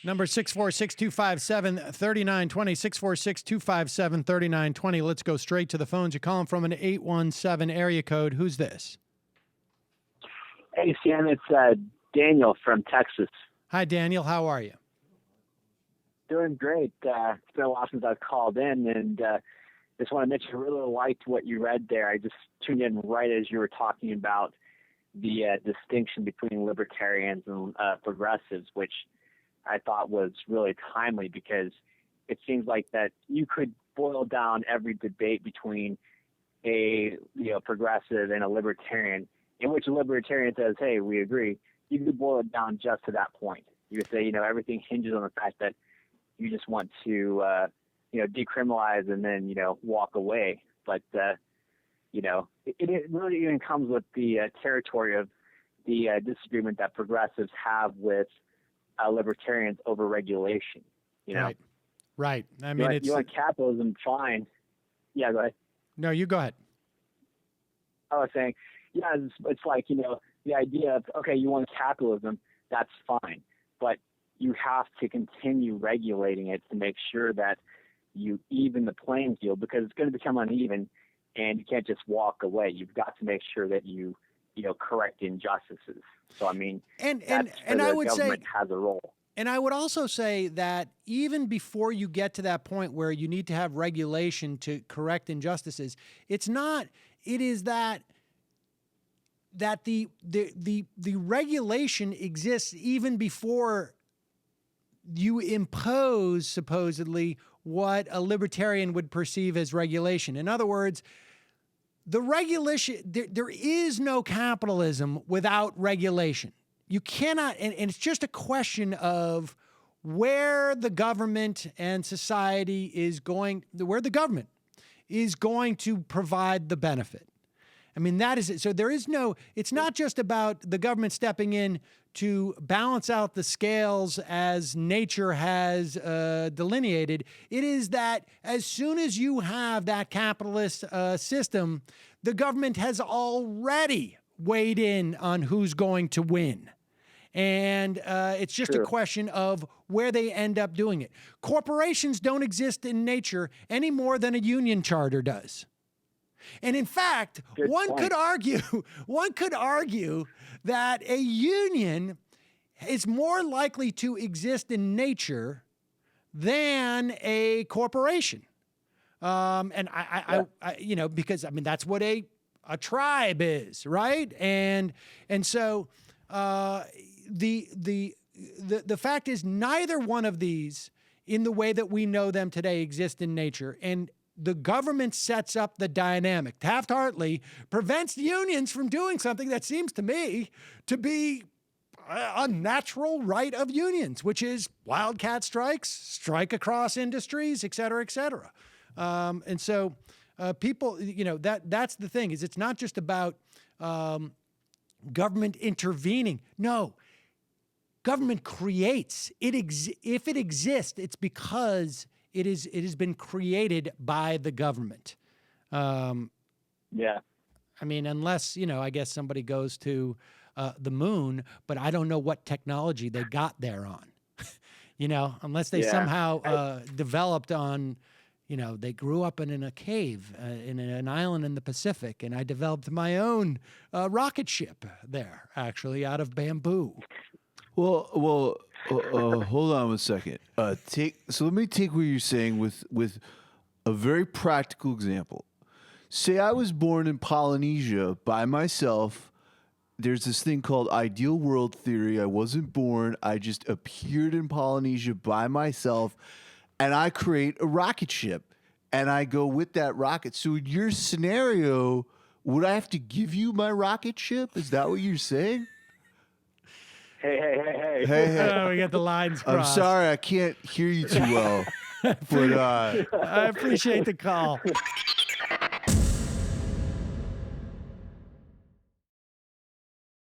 Number 646-257-3920, 646-257-3920. Let's go straight to the phones. You're calling from an 817 area code. Who's this? Hey, Sam, it's Daniel from Texas. Hi, Daniel. How are you? Doing great. It's been a while since I've called in, and just want to mention I really liked what you read there. I just tuned in right as you were talking about the distinction between libertarians and progressives, which I thought was really timely because it seems like that you could boil down every debate between a progressive and a libertarian, in which a libertarian says, "Hey, we agree." You could boil it down just to that point. You could say, everything hinges on the fact that you just want to, decriminalize and then, walk away. But, it really even comes with the territory of the disagreement that progressives have with libertarians over regulation. Right. I mean, you want capitalism, fine. Yeah, go ahead. No, you go ahead. I was saying, it's like, the idea of, okay, you want capitalism, that's fine. But you have to continue regulating it to make sure that you even the playing field, because it's going to become uneven and you can't just walk away. You've got to make sure that you correct injustices. So, I mean, and I would say government has a role. And I would also say that even before you get to that point where you need to have regulation to correct injustices, it is that the regulation exists even before you impose supposedly what a libertarian would perceive as regulation. In other words, the regulation, there is no capitalism without regulation. You cannot, and it's just a question of where the government and society where the government is going to provide the benefit. I mean, that is it. So it's not just about the government stepping in to balance out the scales as nature has delineated. It is that as soon as you have that capitalist system, the government has already weighed in on who's going to win. And it's just a question of where they end up doing it. Corporations don't exist in nature any more than a union charter does. And in fact, one could argue that a union is more likely to exist in nature than a corporation. And I because I mean that's what a tribe is, right? And so the fact is neither one of these, in the way that we know them today, exist in nature. And the government sets up the dynamic. Taft-Hartley prevents unions from doing something that seems to me to be a natural right of unions, which is wildcat strikes, strike across industries, et cetera, et cetera. And so people, that's the thing, is it's not just about government intervening. No, government creates. If it exists, it's because it has been created by the government. Yeah. I mean, unless, I guess somebody goes to the moon, but I don't know what technology they got there on, unless they somehow developed on, they grew up in a cave in an island in the Pacific, and I developed my own rocket ship there, actually, out of bamboo. Well, hold on one second. So let me take what you're saying with a very practical example. Say I was born in Polynesia by myself. There's this thing called ideal world theory. I wasn't born. I just appeared in Polynesia by myself, and I create a rocket ship, and I go with that rocket. So in your scenario, would I have to give you my rocket ship? Is that what you're saying? Hey. Oh, we got the lines crossed. I'm sorry, I can't hear you too well. But I appreciate the call.